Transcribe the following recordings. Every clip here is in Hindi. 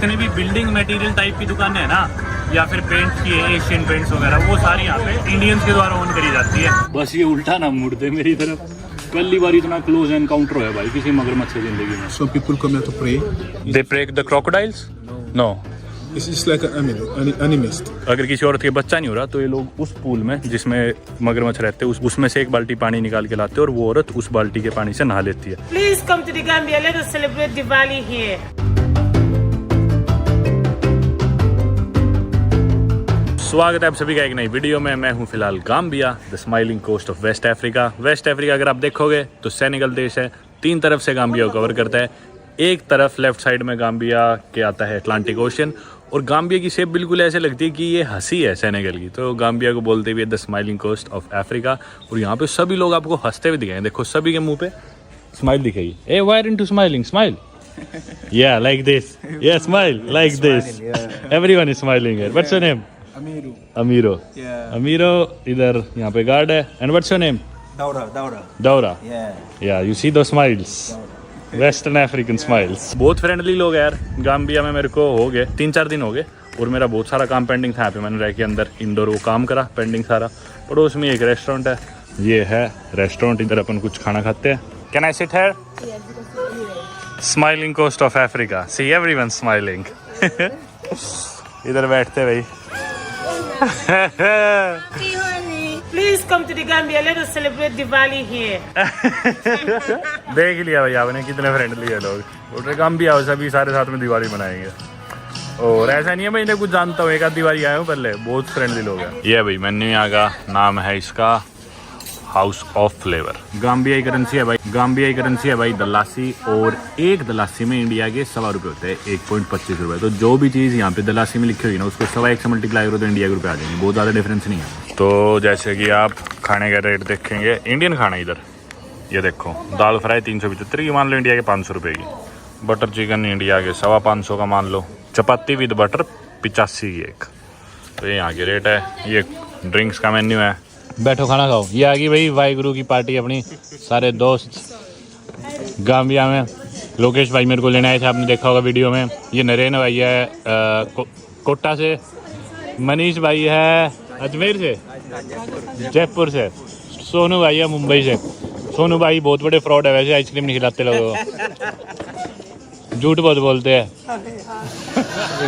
जितने भी बिल्डिंग मटेरियल टाइप की दुकानें है ना, या फिर पेंट की है, एशियन पेंट्स वगैरह, वो सारी यहाँ पे इंडियंस के द्वारा ओन करी जाती है। बस ये उल्टा ना मुड़ दे मेरी तरफ। पहली बार इतना क्लोज एनकाउंटर है भाई किसी मगरमच्छ से जिंदगी में। Some people come here to pray. They pray the crocodiles? No. It's just like an animist. अगर किसी औरत के बच्चा नहीं हो रहा तो ये लोग उस पूल में जिसमें मगरमच्छ रहते हैं उसमें से एक बाल्टी पानी निकाल के लाते हैं और वो औरत उस बाल्टी के पानी से नहा लेती है। Please come to the Gambia. Let us celebrate Diwali here. स्वागत है आप सभी का एक नई वीडियो में। मैं हूं फिलहाल Gambia, the smiling coast of West Africa. West Africa अगर आप देखोगे तो सेनेगल देश है, तीन तरफ से गाम्बिया को कवर करता है। एक तरफ लेफ्ट साइड में गाम्बिया के आता है अटलांटिक ओशन, और गाम्बिया की शेप बिल्कुल ऐसे लगती है कि ये हंसी है सेनेगल की, तो गाम्बिया को बोलते हुए the smiling coast of Africa. और यहाँ पे सभी लोग आपको हंसते हुए दिखाएंगे, देखो सभी के मुंह पे स्माइल दिखेगी। ए why aren't you smiling? Smile, yeah, like this, yeah, smile like this, everyone is smiling here. What's your name? Amiro. Yeah. Amiro, इधर यहाँ पे गार्ड है। And what's your name? Daura. Yeah, you see those smiles, Western African smiles. बहुत फ्रेंडली लोग हैं यार गाम्बिया में। मेरे को हो गए 3-4 दिन हो गए और मेरा बहुत सारा काम पेंडिंग था। यहाँ पे मैंने रह के अंदर इंडोर वो काम करा पेंडिंग सारा। पड़ोस में एक रेस्टोरेंट है, ये है रेस्टोरेंट, इधर अपन कुछ खाना खाते हैं। Can I sit here? Smiling coast of Africa. See everyone smiling. इधर बैठते भाई। Please come to the Gambia. Let us celebrate Diwali here. देख लिया भाई आपने कितने फ्रेंडली है लोग। बोल रहे गाम्बिया सभी सारे साथ में दिवाली मनाएंगे। और ऐसा नहीं है मैं इन्हें कुछ जानता हूँ, एक आध दिवाली आया हूँ पहले। बहुत फ्रेंडली लोग हैं। ये भाई मेन्यू यहाँ का नाम है इसका हाउस ऑफ फ्लेवर। गाम्बियाई करेंसी है भाई, गाम्बियाई करेंसी है भाई दलासी, और एक दलासी में इंडिया के 1.25 रुपये होते हैं, 1.25 रुपये। तो जो भी चीज़ यहाँ पे दलासी में लिखी हुई ना उसको 1.25 से मल्टीप्लाई करो तो इंडिया के रुपये आ जाएंगे। बहुत ज़्यादा डिफरेंस नहीं है। तो जैसे कि आप खाने का रेट देखेंगे, इंडियन खाना इधर ये देखो, दाल फ्राई 375 की मान लो, इंडिया के 500 रुपये की। बटर चिकन इंडिया के 525 का मान लो। चपाती विद बटर 85 की एक। तो ये यहाँ के रेट है। ये ड्रिंक्स का मेन्यू है। बैठो खाना खाओ। ये आ गई भाई वाहिगुरु की पार्टी अपनी, सारे दोस्त गाम्बिया में। लोकेश भाई मेरे को लेने आए थे, आपने देखा होगा वीडियो में। ये नरेन भाई है कोटा से, मनीष भाई है अजमेर से, जयपुर से, सोनू भाई है मुंबई से। सोनू भाई बहुत बड़े फ्रॉड है वैसे, आइसक्रीम नहीं खिलाते लोगों को, झूठ बहुत बोलते हैं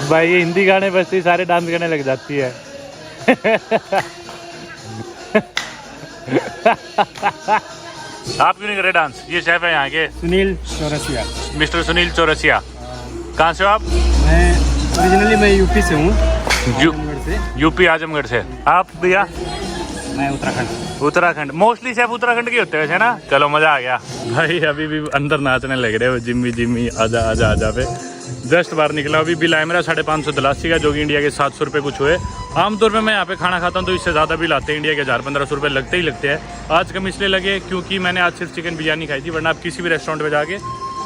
भाई। ये हिंदी गाने बजते सारे डांस करने लग जाती है। आप क्यों नहीं कर रहे डांस? ये शेफ है यहाँ के सुनील चौरसिया। मिस्टर सुनील चौरसिया। कहाँ से हो आप? मैं यूपी से हूँ। यूपी आजमगढ़ से। आप भैया? मैं उत्तराखंड। मोस्टली शेफ उत्तराखंड के होते हैं वैसे ना। चलो मजा आ गया भाई। अभी भी अंदर नाचने लग रहे हो, जिम्मी आजा आजा आजा पे। जस्ट बाहर निकला, अभी बिल आया मेरा 550 दलासी का, जो कि इंडिया के 700 रुपये कुछ हुए। आमतौर पे मैं यहाँ पे खाना खाता हूँ तो इससे ज़्यादा बिल आते हैं, इंडिया के 1000-1500 रुपये लगते ही लगते हैं। आज कम इसलिए लगे क्योंकि मैंने आज सिर्फ चिकन बिरयानी खाई थी, वरना आप किसी भी रेस्टोरेंट पे जाके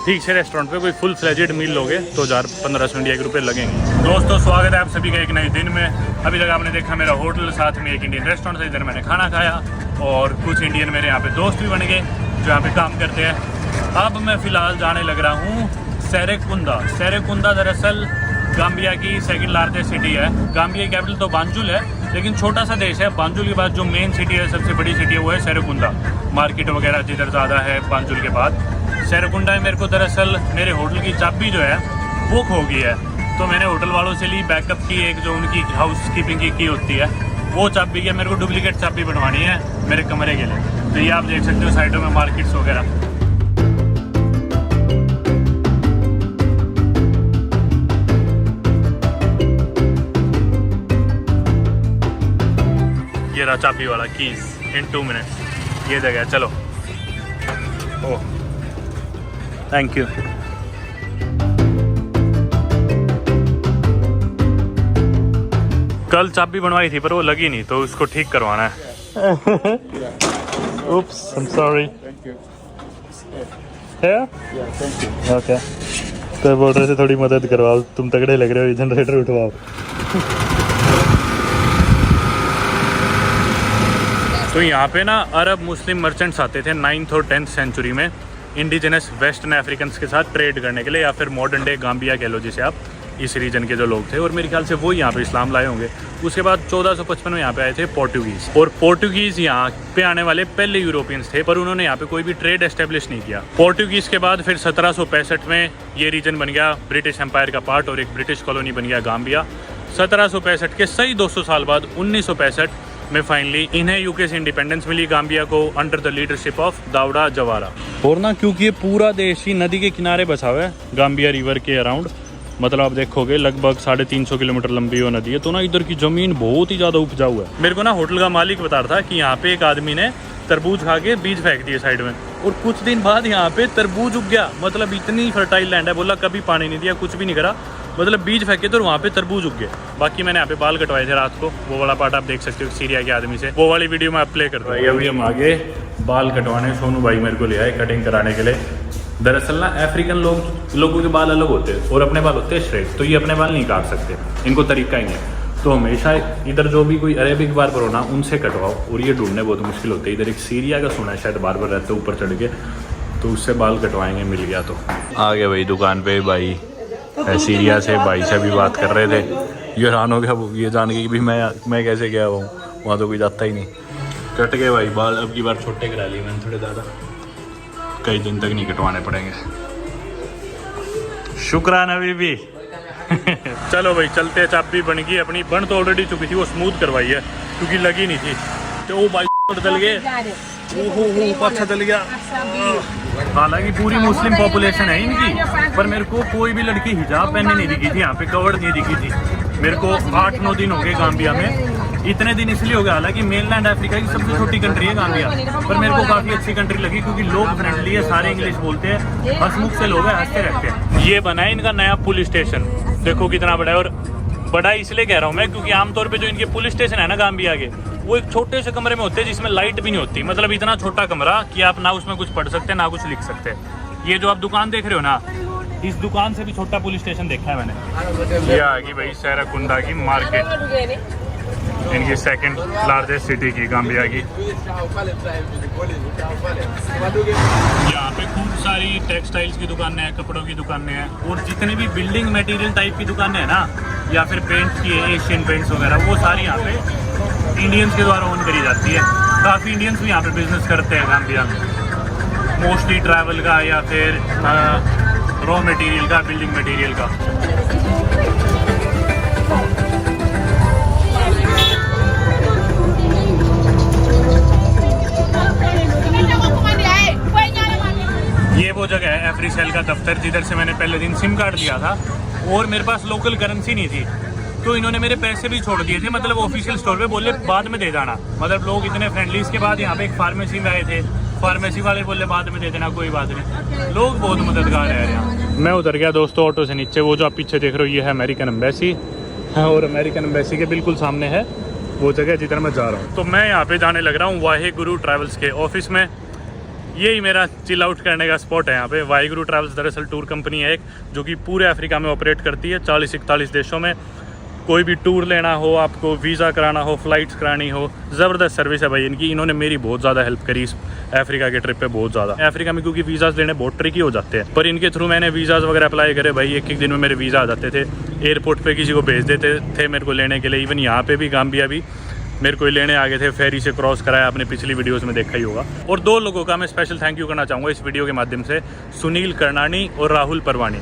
ठीक से रेस्टोरेंट पे कोई फुल फ्लेजेड मील लोगे तो 1000-1500 इंडिया के रुपये लगेंगे। दोस्तों स्वागत है आप सभी का एक नए दिन में। अभी तक आपने देखा मेरा होटल, साथ में एक इंडियन रेस्टोरेंट था, इधर मैंने खाना खाया, और कुछ इंडियन मेरे यहाँ पे दोस्त भी बन गए जो यहाँ पे काम करते हैं। अब मैं फ़िलहाल जाने लग रहा हूँ सेरेकुंदा। सेरेकुंदा दरअसल गाम्बिया की सेकंड लार्जेस्ट सिटी है। गाम्बिया की कैपिटल तो बांजुल है, लेकिन छोटा सा देश है। बांजुल के बाद जो मेन सिटी है, सबसे बड़ी सिटी है, वो है सेरेकुंदा। मार्केट वगैरह जिधर ज़्यादा है बांजुल के बाद सेरेकुंदा है। मेरे को दरअसल मेरे होटल की चाबी जो है बुक हो गई है, तो मैंने होटल वालों से ली बैकअप की, एक जो उनकी हाउस कीपिंग की होती है वो चाबी है। मेरे को डुप्लीकेट चाबी बनवानी है मेरे कमरे के लिए। तो ये आप देख सकते हो साइडों में मार्केट्स वगैरह। ये रहा चाबी वाला कीज इन 2 मिनट्स। ये जगह चलो। Oh thank you. कल चाबी बनवाई थी पर वो लगी नहीं, तो उसको ठीक करवाना है। Oops, I'm sorry. Here? Yeah, thank you. Okay. तो बोल रहे थे थोड़ी मदद करवाओ, तुम तगड़े लग रहे हो, जनरेटर उठवाओ। तो यहाँ पे ना अरब मुस्लिम मर्चेंट्स आते थे 9th और 10th सेंचुरी में इंडिजिनस वेस्टर्न अफ्रीकन्स के साथ ट्रेड करने के लिए, या फिर मॉडर्न डे गाम्बिया कह लो जिसे आप। इस रीजन के जो लोग थे, और मेरे ख्याल से वो यहाँ पे इस्लाम लाए होंगे। उसके बाद 1455 में यहाँ पे आए थे पोर्टुगीज़, और पोर्टुगीज़ यहाँ पे आने वाले पहले यूरोपियंस थे, पर उन्होंने यहाँ पे कोई भी ट्रेड एस्टेब्लिश नहीं किया। पोर्टुगीज़ के बाद फिर 1765 में ये रीजन बन गया ब्रिटिश एम्पायर का पार्ट, और एक ब्रिटिश कॉलोनी बन गया गाम्बिया। 1765 के सही 200 साल बाद 1965 में फाइनली इन्हें यूके से इंडिपेंडेंस मिली, गाम्बिया को, अंडर द लीडरशिप ऑफ दाऊड़ा जवारा। और ना क्योंकि ये पूरा देश ही नदी के किनारे बसा हुआ है, गाम्बिया रिवर के अराउंड, मतलब आप देखोगे लगभग 350 किलोमीटर लंबी वो नदी है, तो ना इधर की ज़मीन बहुत ही ज़्यादा उपजाऊ है। मेरे को ना होटल का मालिक बता रहा था कि यहाँ पे एक आदमी ने तरबूज खा के बीज फेंक दिए साइड में, और कुछ दिन बाद यहाँ पे तरबूज उग गया। मतलब इतनी फर्टाइल लैंड है, बोला कभी पानी नहीं दिया, कुछ भी नहीं करा, मतलब बीज फेंके तो वहाँ पे तरबूज उग गए। बाकी मैंने यहाँ पे बाल कटवाए थे रात को, वो वाला पार्ट आप देख सकते हो सीरिया के आदमी से, वो वाली वीडियो मैं प्ले करता हूँ। अभी हम आगे बाल कटवाने सोनू भाई मेरे को ले आए कटिंग कराने के लिए। दरअसल ना अफ्रीकन लोगों के बाल अलग होते हैं और अपने बाल होते हैं स्ट्रेट, तो ये अपने बाल नहीं काट सकते, इनको तरीका ही नहीं है। तो हमेशा इधर जो भी कोई अरेबिक बार्बर हो ना, उनसे कटवाओ, और ये ढूंढने बहुत मुश्किल होते हैं। इधर एक सीरिया का सुना है शायद बार्बर रहते ऊपर चढ़ के, तो उससे बाल कटवाएंगे, मिल गया तो। आ गए भाई दुकान पे, भाई सीरिया से भाई से भी बात कर रहे थे। ये हैरान हो गया वो ये जान के कि भी मैं कैसे गया हूँ, वहाँ तो कोई जाता ही नहीं। कट गए भाई बाल, अब की बार छोटे करा लिए मैंने थोड़े ज़्यादा, कई दिन तक नहीं कटवाने पड़ेंगे। शुक्राना बीबी। चलो भाई चलते, चाबी बन गई अपनी, बन तो ऑलरेडी चुकी थी, वो स्मूथ करवाई है क्योंकि लगी नहीं थी। तो वो भाई चल गए, ओहो अच्छा चल गया। हालांकि पूरी मुस्लिम पॉपुलेशन है इनकी, पर मेरे को कोई भी लड़की हिजाब पहनने नहीं दिखी थी, यहाँ पे कवर्ड नहीं दिखी थी। मेरे को 8-9 दिन हो गए गाम्बिया में, इतने दिन इसलिए हो गया, हालांकि मेनलैंड अफ्रीका की सबसे छोटी कंट्री है गाम्बिया, पर मेरे को काफ़ी अच्छी कंट्री लगी क्योंकि लोग फ्रेंडली है, सारे इंग्लिश बोलते हैं, हंसमुख से लोग हैं, हंसते रहते हैं। ये बना है इनका नया पुलिस स्टेशन, देखो कितना बड़ा है। और बड़ा इसलिए कह रहा हूँ मैं क्योंकि आमतौर पे जो इनके पुलिस स्टेशन है ना गाम्बिया के, वो एक छोटे से कमरे में होते हैं जिसमें लाइट भी नहीं होती, मतलब इतना छोटा कमरा कि आप ना उसमें कुछ पढ़ सकते हैं ना कुछ लिख सकते हैं। ये जो आप दुकान देख रहे हो ना, इस दुकान से भी छोटा पुलिस स्टेशन देखा है मैंने। ये आ गई भाई सेराकुंडा की मार्केट, इनकी सेकंड लार्जेस्ट सिटी की, गाम्बिया की। यहाँ पे खूब सारी टेक्सटाइल्स की दुकानें हैं, कपड़ों की दुकानें हैं, और जितने भी बिल्डिंग मटेरियल टाइप की दुकानें हैं ना, या फिर पेंट की है, एशियन पेंट्स वगैरह, वो सारी यहाँ पे इंडियंस के द्वारा ओन करी जाती है। काफ़ी इंडियंस भी यहाँ पे बिजनेस करते हैं गाम्बिया में, मोस्टली ट्रैवल का या फिर रॉ मटेरियल का, बिल्डिंग मटेरियल का। ये वो जगह है एफ्रीसेल का दफ्तर, जिधर से मैंने पहले दिन सिम कार्ड लिया था, और मेरे पास लोकल करेंसी नहीं थी, तो इन्होंने मेरे पैसे भी छोड़ दिए थे, मतलब ऑफिशियल स्टोर पे बोले बाद में दे जाना। मतलब लोग इतने फ्रेंडली। इसके बाद यहाँ पे एक फार्मेसी में आए थे, फार्मेसी वाले बोले बाद में दे देना, कोई बात नहीं, लोग बहुत मददगार है यहाँ। मैं उतर गया दोस्तों ऑटो से नीचे, वो जो आप पीछे देख रहे हो ये है अमेरिकन एम्बेसी, और अमेरिकन एम्बेसी के बिल्कुल सामने है वो जगह जिधर मैं जा रहा हूँ। तो मैं यहाँ पे जाने लग रहा हूँ वाहेगुरु ट्रैवल्स के ऑफिस में। यही मेरा चिल आउट करने का स्पॉट है यहाँ पे। वाहेगुरु ट्रैवल्स दरअसल टूर कंपनी है एक, जो कि पूरे अफ्रीका में ऑपरेट करती है, 40-41 देशों में। कोई भी टूर लेना हो, आपको वीज़ा कराना हो, फ़्लाइट्स करानी हो, ज़बरदस्त सर्विस है भाई इनकी। इन्होंने मेरी बहुत ज़्यादा हेल्प करी इस अफ्रीका के ट्रिप पे, बहुत ज़्यादा। अफ्रीका में क्योंकि वीज़ाज़ लेने बहुत ट्रिकी हो जाते हैं, पर इनके थ्रू मैंने वीज़ाज़ वगैरह अप्लाई करे भाई, एक दिन में मेरे वीज़ा आ जाते थे। एयरपोर्ट पे किसी को भेज देते थे मेरे को लेने के लिए। इवन यहाँ पे भी गाम्बिया भी मेरे को लेने आ गए थे, फेरी से क्रॉस कराया, आपने पिछली वीडियोस में देखा ही होगा। और 2 लोगों का मैं स्पेशल थैंक यू करना चाहूँगा इस वीडियो के माध्यम से, सुनील करनानी और राहुल परवानी।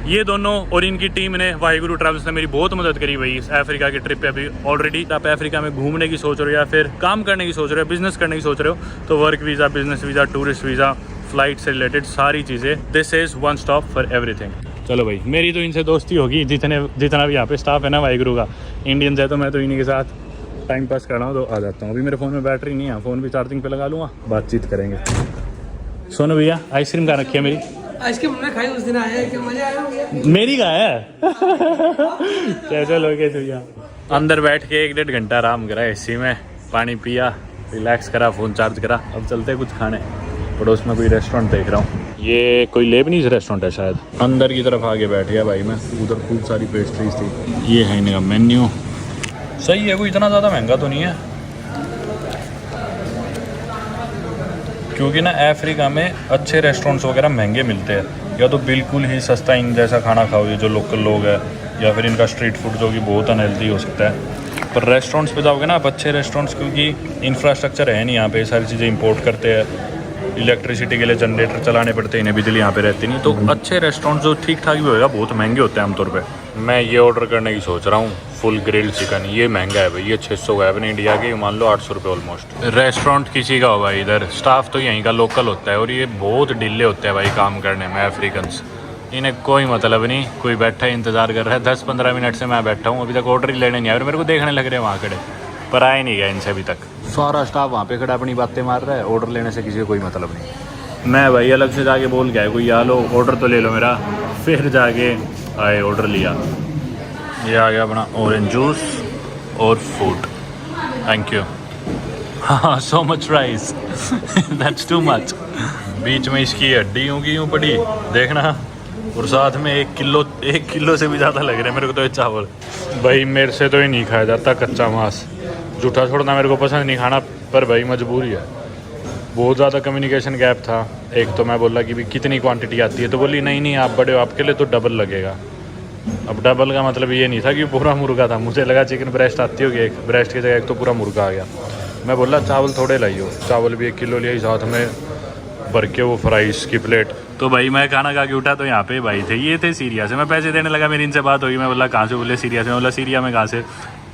ये दोनों और इनकी टीम ने, वाहेगुरु ट्रैवल्स ने मेरी बहुत मदद करी भाई इस अफ्रीका के ट्रिप पे। अभी ऑलरेडी आप अफ्रीका में घूमने की सोच रहे हो या फिर काम करने की सोच रहे हो, बिजनेस करने की सोच रहे हो, तो work visa, business visa, tourist visa, flight से रिलेटेड सारी चीज़ें, this is one stop for everything. चलो भाई मेरी तो इनसे दोस्ती होगी, जितना भी यहाँ पे स्टाफ है ना वाहेगुरु का, इंडियंस है, तो मैं तो इन्हीं के साथ टाइम पास कर रहा हूँ, तो आ जाता हूँ। अभी मेरे फ़ोन में बैटरी नहीं है, फ़ोन भी चार्जिंग पे लगा लूँगा, बातचीत करेंगे। सोनू भैया आइसक्रीम कहाँ रखी है मेरी? आइसक्रीम हमने खाई उस दिन आया, क्या मजा आया होगा। मेरी कहाँ है? कैसे लोग भैया? अंदर बैठ के 1-1.5 घंटा आराम करा एसी में, पानी पिया, रिलैक्स करा, फ़ोन चार्ज करा। अब चलते हैं कुछ खाने। पड़ोस में कोई रेस्टोरेंट देख रहा हूँ, ये कोई लेबनीज रेस्टोरेंट है शायद। अंदर की तरफ आगे बैठ गया भाई मैं, उधर खूब सारी पेस्ट्रीज थी। ये है इनका मेन्यू, सही है, कोई इतना ज़्यादा महंगा तो नहीं है, क्योंकि ना अफ्रीका में अच्छे रेस्टोरेंट्स वगैरह महंगे मिलते हैं, या तो बिल्कुल ही सस्ता इन जैसा खाना खाओ ये जो लोकल लोग हैं, या फिर इनका स्ट्रीट फूड जो कि बहुत अनहेल्दी हो सकता है। पर रेस्टोरेंट्स पे जाओगे ना आप, अच्छे रेस्टोरेंट्स, क्योंकि इंफ्रास्ट्रक्चर है नहीं यहाँ पे, सारी चीज़ें इंपोर्ट करते हैं, इलेक्ट्रिसिटी के लिए जनरेटर चलाने पड़ते हैं, इन्हें बिजली यहाँ पे रहती नहीं। तो अच्छे रेस्टोरेंट जो ठीक ठाक भी होगा बहुत महंगे होते हैं आमतौर पे। मैं ये ऑर्डर करने की सोच रहा हूँ, फुल ग्रिल्ड चिकन। ये महंगा है भाई, ये 600 का है अपने इंडिया के, मान लो 800 रुपये ऑलमोस्ट। रेस्टोरेंट किसी का होगा इधर, स्टाफ तो यहीं का लोकल होता है, और ये बहुत ढीले होते हैं भाई काम करने में अफ्रीकन्स। इन्हें कोई मतलब नहीं, कोई बैठा है इंतज़ार कर रहा है। 10-15 मिनट से मैं बैठा हूँ, अभी तक ऑर्डर ही लेने नहीं आया, और मेरे को देखने लग रहे हैं वहाँ खड़े, पर आए नहीं गया इनसे अभी तक। सारा स्टाफ वहाँ पे खड़ा अपनी बातें मार रहा है, ऑर्डर लेने से किसी को कोई मतलब नहीं। मैं भाई अलग से जाके बोल गया कोई आ लो ऑर्डर तो ले लो मेरा, फिर जाके आए ऑर्डर लिया। ये आ गया अपना ऑरेंज जूस और फूड, थैंक यू। हाँ, so much rice, that's too much. बीच में इसकी हड्डी यूँ पड़ी देखना, और साथ में 1 किलो से भी ज़्यादा लग रहे हैं मेरे को तो ये चावल। भाई मेरे से तो ये नहीं खाया जाता कच्चा मांस, जूठा छोड़ना मेरे को पसंद नहीं खाना, पर भाई मजबूरी है। बहुत ज़्यादा कम्युनिकेशन गैप था। एक तो मैं बोला कि भी कितनी क्वांटिटी आती है, तो बोली नहीं आप बड़े हो, आपके लिए तो डबल लगेगा। अब डबल का मतलब ये नहीं था कि पूरा मुर्गा था, मुझे लगा चिकन ब्रेस्ट आती होगी, एक ब्रेस्ट की जगह एक तो पूरा मुर्गा आ गया। मैं बोला चावल थोड़े लाइयो, चावल भी 1 किलो लिया, साथ में भर के वो फ्राइज़ की प्लेट। तो भाई मैं खाना खा के उठा तो यहाँ पे भाई थे, ये थे सीरिया से। मैं पैसे देने लगा, मेरी इनसे बात होगी, मैं बोला कहाँ से, बोले सीरिया से। मैं बोला सीरिया में कहाँ से,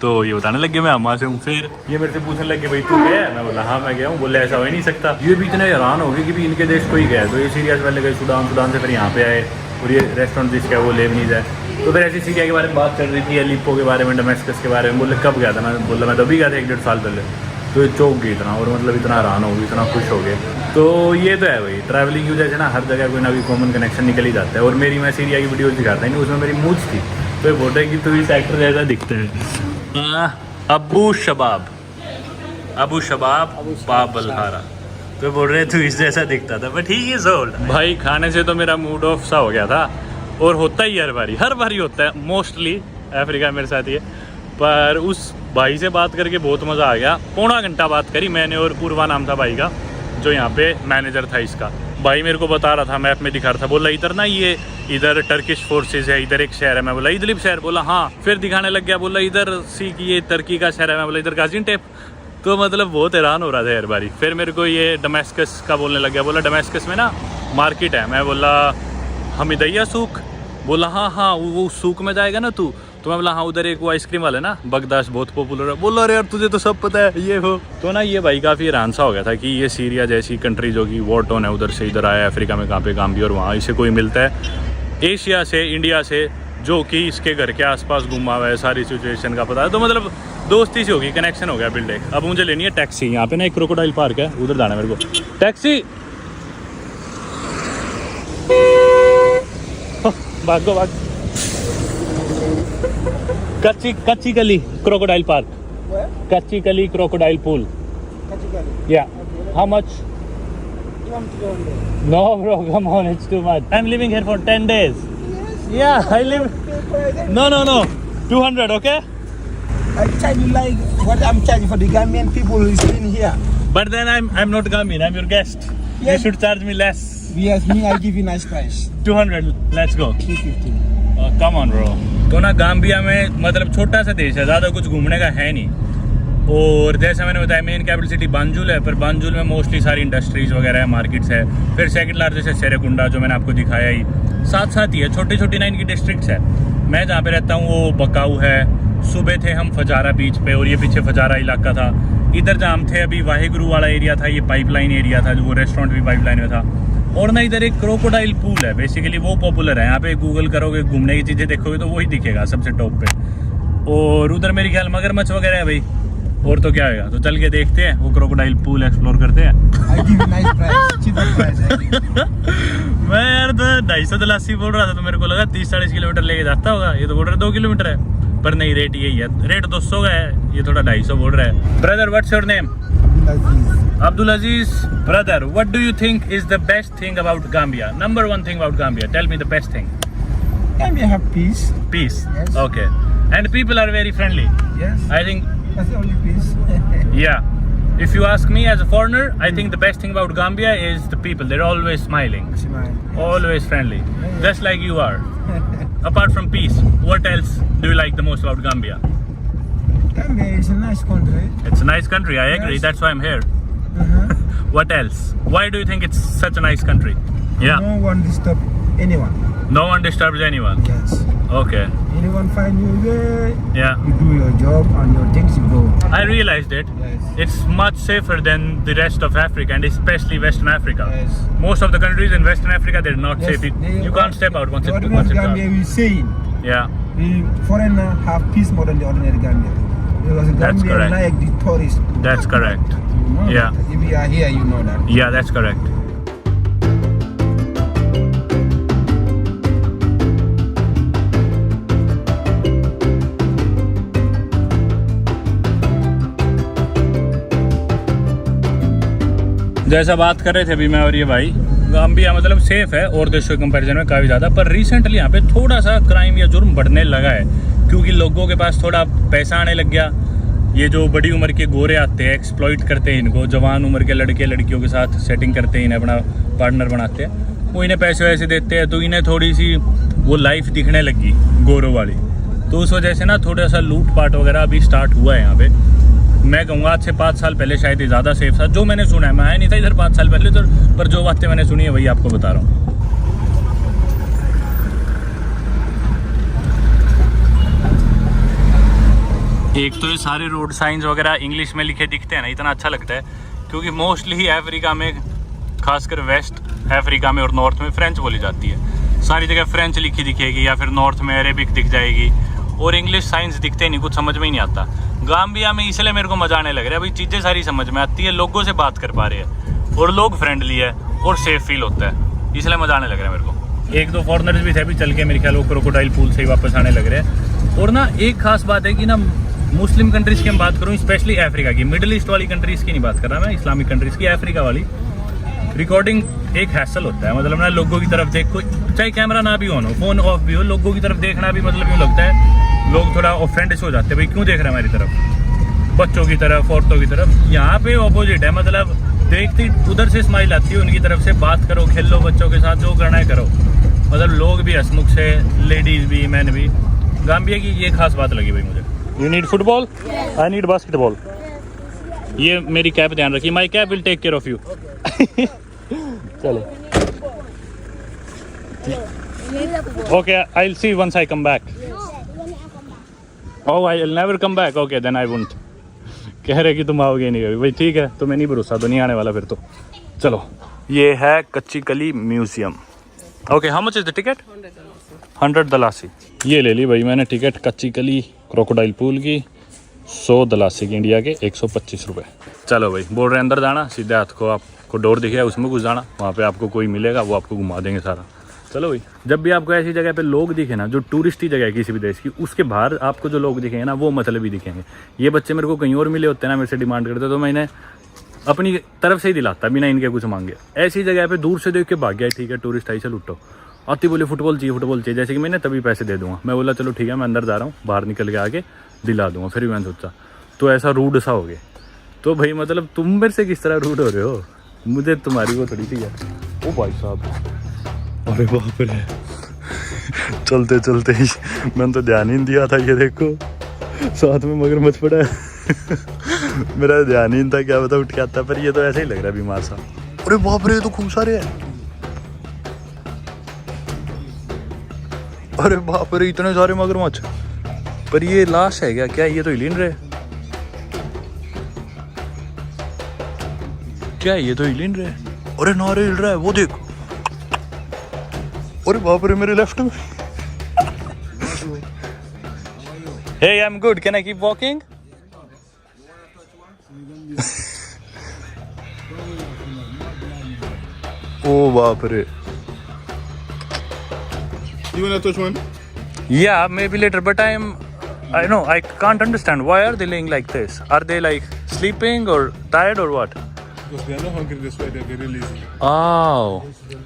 तो ये बताने लग गए मैं अम्मा से हूँ। फिर ये मेरे से पूछने लग गए भाई तू गया है, मैं बोला हाँ मैं गया हूँ। बोले ऐसा हो ही नहीं सकता। ये भी इतने हैरान हो गए कि भी इनके देश को ही गया। तो ये सीरिया से पहले गए सूडान से फिर यहाँ पे आए, और ये रेस्टोरेंट जिसका है वो लेबनीज़ है। तो फिर ऐसी सीरिया के बारे में बात चल रही थी, एलिप्पो के बारे में, डमेस्कस के बारे में। बोले कब गया था, मैं बोला मैं तो अभी गया था 1-1.5 साल पहले। तो ये चौंक गई इतना, और मतलब इतना हैरान हो गई, इतना खुश हो गए। तो ये तो है भाई ट्रैवलिंग की वजह से ना हर जगह कोई ना कोई कॉमन कनेक्शन निकल ही जाता है। और मेरी मैं सीरिया की वीडियोज दिखाता है, उसमें मेरी मूछ थी, तो ये बोल रहे कि तू इस एक्टर जैसा दिखते हैं। अबू शबाब बाबलहारा, तो बोल रहे तू इस जैसा दिखता था, बट ही इज ओल्ड। भाई खाने से तो मेरा मूड ऑफ सा हो गया था, और होता ही हर बारी होता है, मोस्टली अफ्रीका मेरे साथ ये। पर उस भाई से बात करके बहुत मज़ा आ गया। पौना घंटा बात करी मैंने, और पूर्वा नाम था भाई का, जो यहाँ पे मैनेजर था इसका। भाई मेरे को बता रहा था, मैप में दिखा रहा था, बोला इधर ना ये इधर टर्किश फोर्सेस है, इधर एक शहर है। मैं बोला इदलिब शहर, बोला हाँ। फिर दिखाने लग गया, बोला इधर सी की ये तुर्की का शहर है। मैं बोला इधर गाजियान्टेप। तो मतलब बहुत हैरान हो रहा था हर बारी। फिर मेरे को ये डमेस्कस का बोलने लग गया, बोला डमेस्कस में ना मार्केट है। मैं बोला हमिदैया सूक, बोला हाँ वो सूक में जाएगा ना तू। तो मैं बोला हाँ उधर एक वो आइसक्रीम वाला है ना बगदाश, बहुत पॉपुलर है। बोला अरे यार तुझे तो सब पता है ये हो। तो ना ये भाई काफ़ी हैरान सा हो गया था कि ये सीरिया जैसी कंट्री जो कि वॉर टोन है, उधर से इधर आया अफ्रीका में कहाँ पे काम भी, और वहाँ इसे कोई मिलता है एशिया से, इंडिया से, जो कि इसके घर के आसपास घूमा हुआ है, सारी सिचुएशन का पता है। तो मतलब दोस्ती सी होगी, कनेक्शन हो गया बिल्ड एक। अब मुझे लेनी है टैक्सी। यहाँ पे ना एक क्रोकोडाइल पार्क है, उधर जाना है मेरे को। टैक्सी भागो भाग। कच्ची कली क्रोकोडाइल पार्क, कच्ची कली क्रोकोडाइल पूल। या how much? No bro, come on, it's too much. I'm living here for 10 days. Yeah, I live. No, 200, okay? I charge you like what I'm charging for the Gambian people who is in here. But then I'm not Gambian, I'm your guest. Yes. You should charge me less. Yes, me, I give you nice price. 200, let's go. 350. Come on bro. तो ना गाम्बिया में मतलब छोटा सा देश है, ज़्यादा कुछ घूमने का है नहीं। और जैसा मैंने बताया मेन कैपिटल सिटी बांजुल है, पर बांजुल में मोस्टली सारी इंडस्ट्रीज़ वगैरह है, मार्केट्स है। फिर सेकंड लार्जेस्ट है सेरेकुंडा, जो मैंने आपको दिखाया ही, साथ ही है। छोटी ना इनकी डिस्ट्रिक्ट्स है। मैं जहाँ पे रहता हूँ वो बकाऊ है। सुबह थे हम फजारा बीच पे, और ये पीछे फजारा इलाका था। इधर जहाँ हम थे अभी वाहेगुरु वाला एरिया था, ये पाइपलाइन एरिया था, जो वो रेस्टोरेंट भी पाइपलाइन में था। और ना इधर एक क्रोकोडाइल पूल है, बेसिकली वो पॉपुलर है। यहाँ पे गूगल करोगे, घूमने की चीज़ें देखोगे तो वही दिखेगा सबसे टॉप पे। और उधर मेरी ख्याल मगरमच्छ वगैरह है भाई, और तो क्या होगा। तो चल के देखते हैं, वो क्रोकोडाइल पूल एक्सप्लोर करते हैं। I give you nice price, cheaper price. मैं यार तो 250 बोल रहा था, तो मेरे को लगा 30-40 किलोमीटर लेके जाता होगा। ये तो बोल रहा है 2 किलोमीटर है, पर नहीं, रेट यही है। रेट 200 का है, ये थोड़ा 250 बोल रहा है। Brother, what's your name? Abdul Aziz. Brother, what do you think is the best thing about Gambia? Number one thing about Gambia. Tell me the best thing. Gambia have peace. Peace. Yes. Okay. And people are very friendly. Yes. I think, That's the only peace. yeah. If you ask me as a foreigner, I think the best thing about Gambia is the people. They're always smiling. Smile. Always friendly. Yeah. Just like you are. Apart from peace, what else do you like the most about Gambia? Gambia is a nice country. It's a nice country, I agree. Yes. That's why I'm here. Uh-huh. What else? Why do you think it's such a nice country? Yeah. No one disturb anyone. No one disturbs anyone. Yes. Okay. Anyone find you there, Yeah. you do your job and your things you go. I realized it. Yes. It's much safer than the rest of Africa, and especially Western Africa. Yes. Most of the countries in Western Africa, they're not Yes, safe. they- You can't step out once the it's ordinary dark. Gambia we saying Yeah. the foreigner have peace more than the ordinary Gambia. Because the That's Gambia correct. like the tourists. That's correct. You know Yeah. that. If you are here, you know that. Yeah, that's correct. जैसा बात कर रहे थे अभी मैं और ये भाई, गाम्बिया मतलब सेफ है और देशों के कंपैरिजन में काफ़ी ज़्यादा, पर रिसेंटली यहाँ पे थोड़ा सा क्राइम या जुर्म बढ़ने लगा है क्योंकि लोगों के पास थोड़ा पैसा आने लग गया। ये जो बड़ी उम्र के गोरे आते हैं, एक्सप्लॉइट करते हैं इनको, जवान उम्र के लड़के लड़कियों के साथ सेटिंग करते हैं, इन्हें अपना पार्टनर बनाते हैं, वो इन्हें पैसे वैसे देते हैं, तो इन्हें थोड़ी सी वो लाइफ दिखने लगी गोरों वाली, तो उस वजह से ना थोड़ा सा लूट पाट वगैरह अभी स्टार्ट हुआ है यहाँ पे। मैं कहूँगा आज से 5 साल पहले शायद ये ज़्यादा सेफ था, जो मैंने सुना है, मैं आया नहीं था इधर 5 साल पहले तो, पर जो बातें मैंने सुनी है वही आपको बता रहा हूँ। एक तो ये सारे रोड साइंस वगैरह इंग्लिश में लिखे दिखते हैं ना, इतना अच्छा लगता है क्योंकि मोस्टली अफ्रीका में, खासकर वेस्ट अफ्रीका में और नॉर्थ में फ्रेंच बोली जाती है, सारी जगह फ्रेंच लिखी दिखेगी या फिर नॉर्थ में अरेबिक दिख जाएगी और इंग्लिश साइंस दिखते नहीं, कुछ समझ में ही नहीं आता। गाम्बिया में इसलिए मेरे को मजा आने लग रहा है, भाई चीज़ें सारी समझ में आती है, लोगों से बात कर पा रहे हैं और लोग फ्रेंडली है और सेफ फील होता है, इसलिए मजा आने लग रहा है मेरे को। एक दो फॉरनर्स भी थे अभी चल के, मेरे ख्याल वो क्रोकोडाइल पूल से ही वापस आने लग रहे हैं। और ना एक खास बात है कि ना मुस्लिम कंट्रीज़ की हम बात करूँ, स्पेशली अफ्रीका की, मिडिल ईस्ट वाली कंट्रीज़ की नहीं बात कर रहा मैं, इस्लामिक कंट्रीज़ की, अफ्रीका वाली रिकॉर्डिंग एक हैसल होता है, मतलब ना लोगों की तरफ देख, कोई चाहे कैमरा ना भी ऑन हो, फोन ऑफ भी हो, लोगों की तरफ देखना भी मतलब यूँ लगता है लोग थोड़ा ऑफेंड से हो जाते हैं, भाई क्यों देख रहे हैं हमारी तरफ, बच्चों की तरफ, औरतों की तरफ। यहाँ पे ऑपोजिट है, मतलब देखते ही उधर से स्माइल आती है उनकी तरफ से, बात करो, खेल लो बच्चों के साथ, जो करना है करो, मतलब लोग भी हंसमुख से, लेडीज़ भी, मैन भी। गाम्बिया की ये खास बात लगी भाई मुझे। You need football, I need basketball. ये मेरी कैप ध्यान रखिए, my cap will take care of you. चलो okay, I will see once I come back. Oh I will never come back, okay then I won't. कह रहे कि तुम आओगे नहीं कभी, भाई ठीक है, तुम्हें नहीं भरोसा तो नहीं आने वाला फिर तो। चलो ये है कच्ची कली museum. Okay, how much is the ticket? 100 दलासी। ये ले ली भाई मैंने टिकट कच्ची कली क्रोकोडाइल पूल की, 100 दलासी की, इंडिया के 125 रुपये। चलो भाई, बोल रहे अंदर जाना, सीधे हाथ को आपको डोर दिखेगा उसमें घुस जाना, वहाँ पे आपको कोई मिलेगा, वो आपको घुमा देंगे सारा। चलो भाई, जब भी आपको ऐसी जगह पे लोग दिखे ना, जो टूरिस्टी जगह है किसी भी देश की, उसके बाहर आपको जो लोग दिखेंगे ना, वो मतलबी दिखेंगे। ये बच्चे मेरे को कहीं और मिले होते हैं ना, मेरे से डिमांड करते, तो मैंने अपनी तरफ से ही दिलाता बिना इनके कुछ मांगे। ऐसी जगह पे दूर से देख के भाग गया, ठीक है टूरिस्ट आई, चल उठो, आती बोले फुटबॉल चाहिए, जैसे कि मैंने तभी पैसे दे दूंगा। मैं बोला चलो ठीक है, मैं अंदर जा रहा हूँ, बाहर निकल के आके दिला दूंगा। फिर भी मैंने सोचा, तो ऐसा रूड सा हो गया। तो भाई मतलब तुम मेरे से किस तरह रूड हो रहे हो, मुझे तुम्हारी वो थोड़ी सी है। ओ भाई साहब, अरे बाप रे, चलते चलते ही मैंने तो ध्यान ही नहीं दिया था, ये देखो साथ में मगरमच्छ पड़ा है। मेरा ध्यान ही नहीं था, क्या पता उठ के आता, पर ये तो ऐसे ही लग रहा है बीमार सा। अरे बाप रे, ये तो खूब सारे हैं। अरे बाप रे, इतने सारे मगरमच्छ। पर ये लाश है क्या? ये तो हिल नहीं रहे। क्या ये तो हिल नहीं रहे? अरे नारे हिल रहा है, वो देख। अरे बाप रे, मेरे लेफ्ट में। Hey, I'm good. Can I keep walking? Oh बाप रे। You wanna touch one? Yeah, maybe later, but I know, I can't understand. Why are they laying like this? Are they like sleeping or tired or what? Because they are not hungry, that's why they are very lazy. Oh.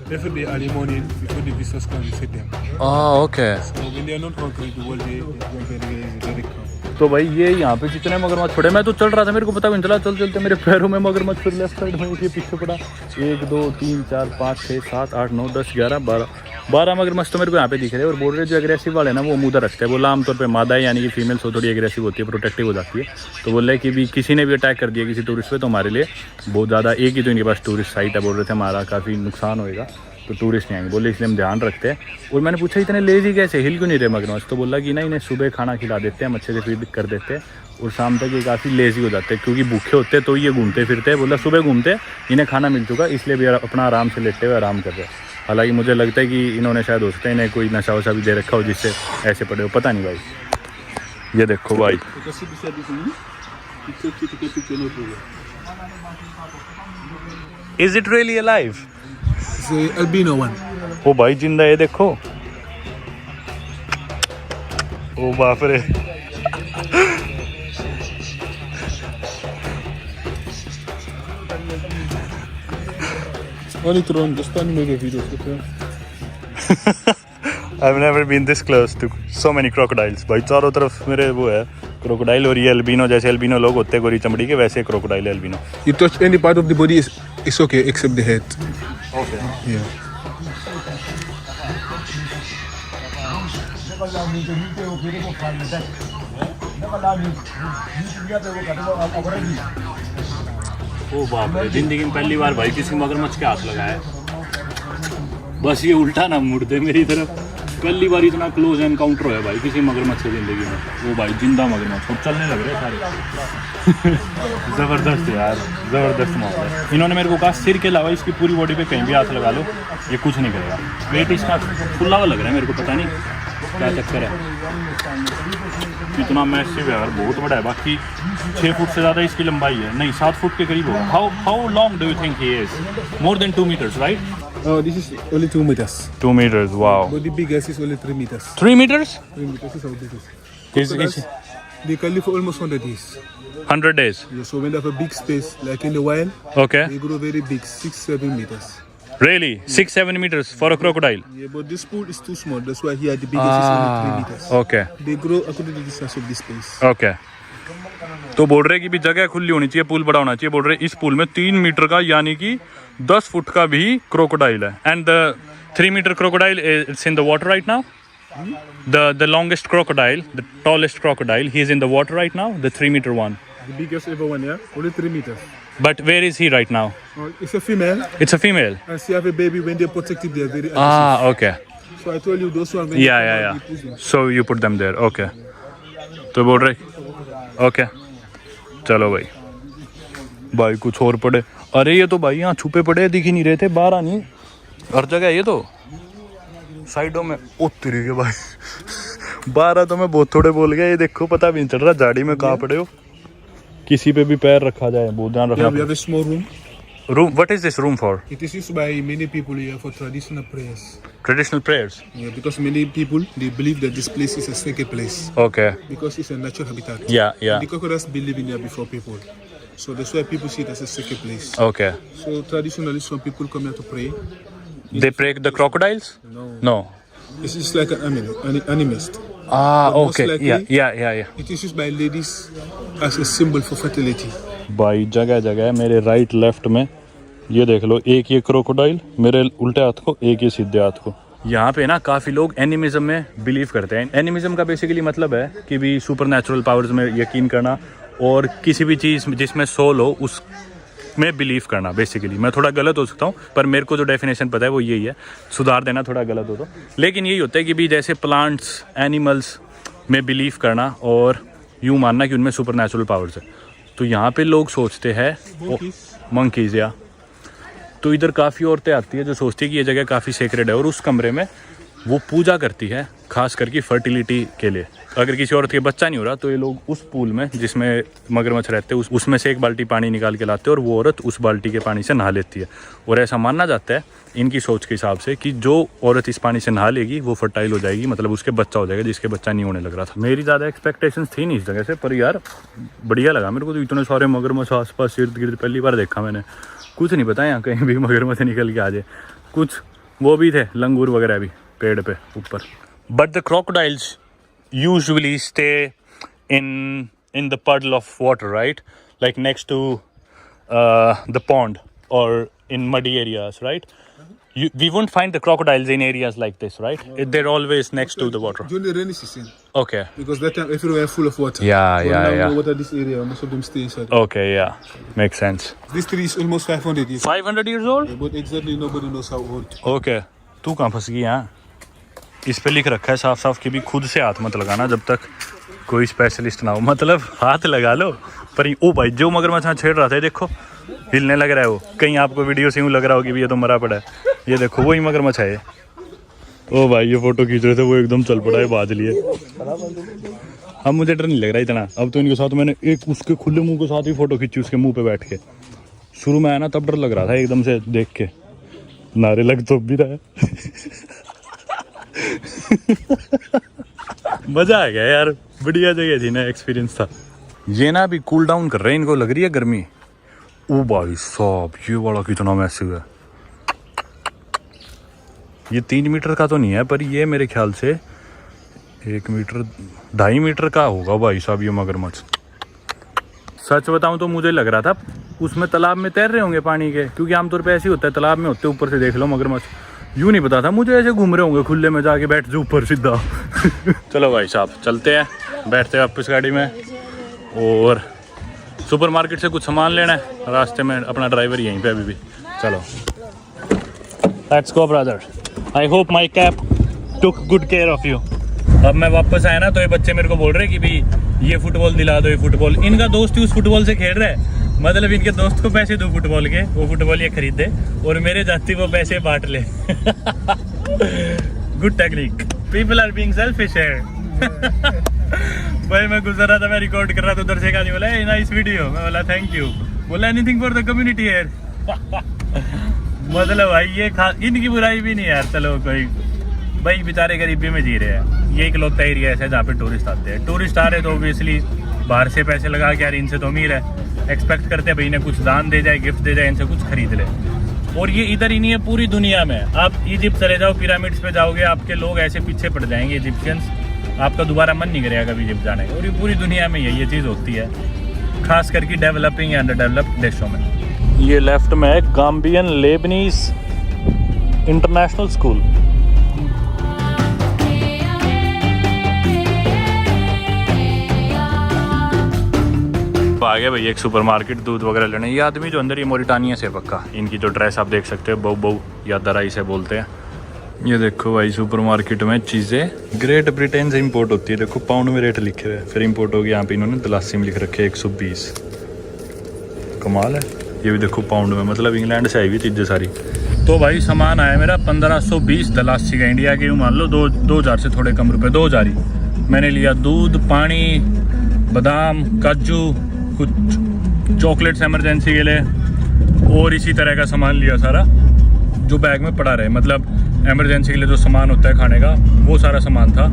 Definitely early morning, before the visitors come, we feed them. Oh, okay. So when they are not hungry, the whole day they are very lazy, very calm. तो भाई ये यहाँ पे जितने मगरमच्छ पड़े, मैं तो चल रहा था, मेरे को पता भी नहीं चला, चल चलते मेरे पैरों में मगरमच्छ, फिर लेफ्ट साइड में ये पीछे पड़ा 1 2 3 4 5 6 7 8 9 10 11 12 12 मगरमच्छ तो मेरे को यहाँ पे दिख रहे हैं और बोल रहे जो एग्रेसिव वाले ना वो मुँह रखते हैं। बोला आमतौर पे मादा है यानी कि फीमेल्स वो थोड़ी एग्रेसिव होती है, प्रोटेक्टिव हो जाती है। तो बोल रहे कि भी किसी ने भी अटैक कर दिया किसी टूरिस्ट पे तो हमारे लिए बहुत ज़्यादा, एक ही तो इनके पास टूरिस्ट साइट है, बोल रहे थे हमारा काफ़ी नुकसान होएगा तो टूरिस्ट नहीं आएंगे, बोले इसलिए हम ध्यान रखते हैं। और मैंने पूछा इतने लेजी कैसे, हिल क्यों नहीं रहे मगरमच्छ? तो बोला कि ना इन्हें सुबह खाना खिला देते हैं, हम अच्छे से फीड कर देते हैं और शाम तक ये काफ़ी लेजी हो जाते हैं क्योंकि भूखे होते हैं तो ये घूमते फिरते हैं। बोला सुबह घूमते इन्हें खाना मिल चुका इसलिए भी अपना आराम से लेटे हुए आराम कर रहे हैं। हालांकि मुझे लगता है कि इन्होंने शायद हो सकता है इन्हें कोई नशा वशा भी दे रखा हो जिससे ऐसे पड़े हो, पता नहीं भाई। ये देखो भाई, is it really alive? It's the albino one. ओ भाई जिंदा है देखो, ओ बाप रे। Only Tron, just only make a video. I've never been this close to so many crocodiles. भाई चारों तरफ मेरे वो है क्रोकोडाइल, और ये अल्बिनो, जैसे अल्बिनो लोग होते हैं गोरी चमड़ी के वैसे क्रोकोडाइल है albino. You touch any part of the body, it's okay except the head. Okay Yeah. ओ बाप रे, जिंदगी में पहली बार भाई किसी मगरमच्छ के हाथ लगाया। बस ये उल्टा ना मुड़ दे मेरी तरफ। पहली बार इतना क्लोज एनकाउंटर हुआ भाई किसी मगरमच्छ की जिंदगी में। वो भाई जिंदा मगरमच्छ, अब चलने लग रहे सारे। जबरदस्त यार, जबरदस्त मामला है। इन्होंने मेरे को कहा सिर के अलावा इसकी पूरी बॉडी पे कहीं भी हाथ लगा लो ये कुछ नहीं करेगा। वेट इसका फुला हुआ लग रहा है मेरे को, पता नहीं क्या चक्कर है। इतना मैसिव है यार, बहुत बड़ा है। बाकी 6 फुट से ज़्यादा इसकी लंबाई है, नहीं 7 फुट के करीब होगा। How long do you think he is? More than 2 meters, right? Oh, this is only 2 meters. 2 meters, wow. But the biggest is only 3 meters. 3 meters? 3 meters is how big it is. Is Crocodiles, they can live for almost 100 days. 100 days? Yeah, so when they have a big space, like in the wild, Okay. they grow very big, 6-7 meters. Really? 6-7 meters for a crocodile? Yeah, but this pool is too small. That's why here the biggest is only 3 meters. Okay. They grow according to the size of the space. Okay. तो बोल रहे कि भी जगह खुली होनी चाहिए, पूल बड़ा होना चाहिए। बोल रहे इस पूल में 3 मीटर का यानी कि 10 फुट का भी क्रोकोडाइल है। And the 3 meter crocodile is in the water right now? The longest crocodile, the tallest crocodile, he is in the water right now, the 3 meter one. The biggest ever one, yeah? Only 3 meters. But where is he right now? It's a female, It's a female. and she have a baby. When they're protected, they're very aggressive. Okay. So I told you, those one. When Yeah, they yeah, come out, yeah. they push them. So you put them there. Okay. तो बोल रहे ओके चलो भाई। भाई कुछ और पड़े, अरे ये तो भाई यहाँ छुपे पड़े दिख ही नहीं रहे थे, बाहर नहीं हर जगह ये तो साइडों में उतरी के भाई। 12 तो मैं बहुत थोड़े बोल गया, ये देखो पता भी नहीं चल रहा झाड़ी में कहाँ पड़े हो। किसी पे भी पैर रखा जाए बहुत ध्यान Yeah, we रखना। have a small room. Room, what is this room for? It is used by many people here for traditional prayers. Traditional prayers? Yeah, because many people they believe that this place is a sacred place okay because it's a natural habitat. या The crocodiles been living here before people, so that's why people see it as a sacred place. Okay. So traditionally, some people come here to pray. They pray the crocodiles? No, no. this is like an animist. most okay likely- या It is used by ladies as a symbol for fertility. भाई जगह जगह मेरे राइट लेफ्ट में ये देख लो, एक ये क्रोकोडाइल मेरे उल्टे हाथ को, एक ये सीधे हाथ को। यहाँ पे ना काफ़ी लोग एनिमिज्म में बिलीव करते हैं। एनिमिज्म का बेसिकली मतलब है कि भी सुपर नेचुरल पावर्स में यकीन करना और किसी भी चीज़ जिसमें सोल हो उस में बिलीव करना। बेसिकली मैं थोड़ा गलत हो सकता हूँ पर मेरे को जो डेफिनेशन पता है वो यही है, सुधार देना थोड़ा गलत हो तो। लेकिन यही होता है कि भी जैसे प्लांट्स एनिमल्स में बिलीव करना और यूँ मानना कि उनमें सुपर नेचुरल पावर्स है। तो यहाँ पे लोग सोचते हैं मंकीज़ या तो इधर काफ़ी औरतें आती है जो सोचती है कि ये जगह काफ़ी सेक्रेड है और उस कमरे में वो पूजा करती है खास करके फर्टिलिटी के लिए। अगर किसी औरत के बच्चा नहीं हो रहा तो ये लोग उस पूल में जिसमें मगरमच्छ रहते हैं उसमें से एक बाल्टी पानी निकाल के लाते हैं और वो औरत उस बाल्टी के पानी से नहा लेती है। और ऐसा मानना जाता है इनकी सोच के हिसाब से कि जो औरत इस पानी से नहा लेगी वो फर्टाइल हो जाएगी, मतलब उसके बच्चा हो जाएगा जिसके बच्चा नहीं होने लग रहा था। मेरी ज़्यादा एक्सपेक्टेशंस थी नहीं इस जगह से, पर यार बढ़िया लगा मेरे को। तो इतने सारे मगरमच्छ आसपास इर्द गिर्द पहली बार देखा मैंने। कुछ नहीं पता यहाँ कहीं भी मगरमच्छ निकल के आ जाए। कुछ वो भी थे लंगूर वगैरह भी पेड़ पे ऊपर। But the crocodiles usually stay in the puddle of water, right? Like next to the pond or in muddy areas, right? We won't find the crocodiles in areas like this, right? They're always next to the water. During the rainy season, Okay. because that time everywhere full of water. Yeah, So yeah, now yeah. no water this area, most of them stay inside. Okay, yeah. Makes sense. This tree is almost 500 years, 500 years old? but exactly nobody knows how old. Okay. तू कहाँ फंस गई यहाँ? इस पे लिख रखा है साफ साफ कि भी खुद से हाथ मत लगाना जब तक कोई स्पेशलिस्ट ना हो। मतलब हाथ लगा लो पर ओ भाई जो मगरमच्छ यहाँ छेड़ रहा था देखो हिलने लग रहा है वो। कहीं आपको वीडियो से यूँ लग रहा हो कि भी ये तो मरा पड़ा है। ये देखो वही मगरमच्छ है ये। ओ भाई ये फोटो खींच रहे थे वो एकदम चल पड़ा है बाज लिए। अब मुझे डर नहीं लग रहा इतना। अब तो इनके साथ मैंने एक उसके खुले मुंह के साथ ही फोटो खींची उसके मुंह पे बैठ के। शुरू में आया ना तब डर लग रहा था एकदम से देख के। नारे लग तो भी रहा है। मजा आ गया यार बढ़िया जगह थी ना एक्सपीरियंस था। ये ना अभी कूल डाउन कर रहे हैं इनको लग रही है गर्मी। ओ भाई साहब ये वाला कितना मैसिव है। ये 3 मीटर का तो नहीं है पर ये मेरे ख्याल से 1 मीटर 2.5 मीटर का होगा भाई साहब ये मगरमच्छ। सच बताऊं तो मुझे लग रहा था उसमें तालाब में तैर रहे होंगे पानी के, क्योंकि आमतौर पे ऐसे ही होता है तालाब में होते ऊपर से देख लो मगरमच्छ। यूँ नहीं पता था मुझे ऐसे घूम रहे होंगे खुले में जाके बैठ जाओ ऊपर सीधा। चलो भाई साहब चलते हैं बैठते हैं वापस गाड़ी में और सुपरमार्केट से कुछ सामान लेना है। रास्ते में अपना ड्राइवर यहीं पे अभी भी। चलो let's go brother. I hope my cab took good care of you. अब मैं वापस आया ना तो ये बच्चे मेरे को बोल रहे हैं कि भाई ये फुटबॉल दिला दो ये फुटबॉल। इनका दोस्त ही उस फुटबॉल से खेल रहा है। मतलब इनके दोस्त को पैसे दो फुटबॉल के, वो फुटबॉल ये खरीदे और मेरे जाती वो पैसे बांट ले। Good technique. People are being selfish है। भाई मैं गुजर रहा था मैं रिकॉर्ड कर रहा था उधर से एक आदमी बोला नाइस वीडियो। मैं बोला थैंक यू। बोला एनीथिंग फॉर द कम्युनिटी यार। मतलब भाई ये इनकी बुराई भी नहीं यार। चलो कोई भाई बेचारे गरीबी में जी रहे हैं। ये इकलौता एरिया ऐसा है जहाँ पे टूरिस्ट आते हैं। टूरिस्ट आ रहे तो ऑब्वियसली बाहर से पैसे लगा के यार इनसे तो अमीर है एक्सपेक्ट करते हैं भाई इन्हें कुछ दान दे जाए गिफ्ट दे जाए इनसे कुछ खरीद ले। और ये इधर ही नहीं है पूरी दुनिया में। आप इजिप्ट चले जाओ पिरामिड्स पे जाओगे आपके लोग ऐसे पीछे पड़ जाएंगे इजिप्शियंस। आपका दोबारा मन नहीं करेगा कभी इजिप्ट जाने का। और ये पूरी दुनिया में ये चीज़ होती है खास करके डेवलपिंग या अंडर डेवलप्ड देशों में। ये लेफ्ट में है गाम्बियन लेबनीज इंटरनेशनल स्कूल। आ गया भाई एक सुपरमार्केट दूध वगैरह लेने। ये आदमी जो अंदर ये मोरिटानिया से पक्का। इनकी जो ड्रेस आप देख सकते हो बहू बहू या दराई से बोलते हैं। ये देखो भाई सुपरमार्केट में चीज़ें ग्रेट ब्रिटेन से इंपोर्ट होती है। देखो पाउंड में रेट लिखे हुए हैं फिर इंपोर्ट होगी। यहाँ पे इन्होंने दलासी में लिख रखे 120। कमाल है। ये भी देखो पाउंड में मतलब इंग्लैंड से आई हुई चीज़ें सारी। तो भाई सामान आया मेरा 1520 दलासी का। इंडिया के यूँ मान लो 2000 से थोड़े कम रुपए 2000 ही। मैंने लिया दूध पानी बादाम काजू कुछ चॉकलेट्स इमरजेंसी के लिए और इसी तरह का सामान लिया सारा जो बैग में पड़ा रहे। मतलब इमरजेंसी के लिए जो सामान होता है खाने का वो सारा सामान था।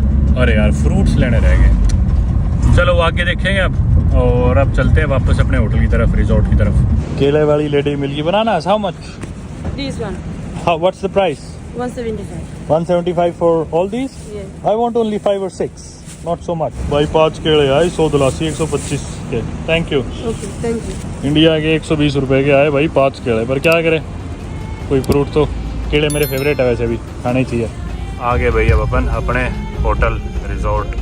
अरे यार फ्रूट्स लेने रह गए। चलो आगे देखेंगे अब। और अब चलते हैं वापस अपने होटल की तरफ रिजॉर्ट की तरफ। केले वाली लेडी मिल गई। Banana how much? This one, how what's the price? 175. 175 for all these? Yes. I want only 5 or 6 not so much. भाई 5 केले आए 100 दलासी 125 के। Thank you. Okay, thank you. India के 120 रुपए के आए भाई 5 केले। पर क्या करें कोई फ्रूट तो केले मेरे फेवरेट है वैसे भी खाने ही चाहिए। आगे भाई अब अपन अपने होटल रिजॉर्ट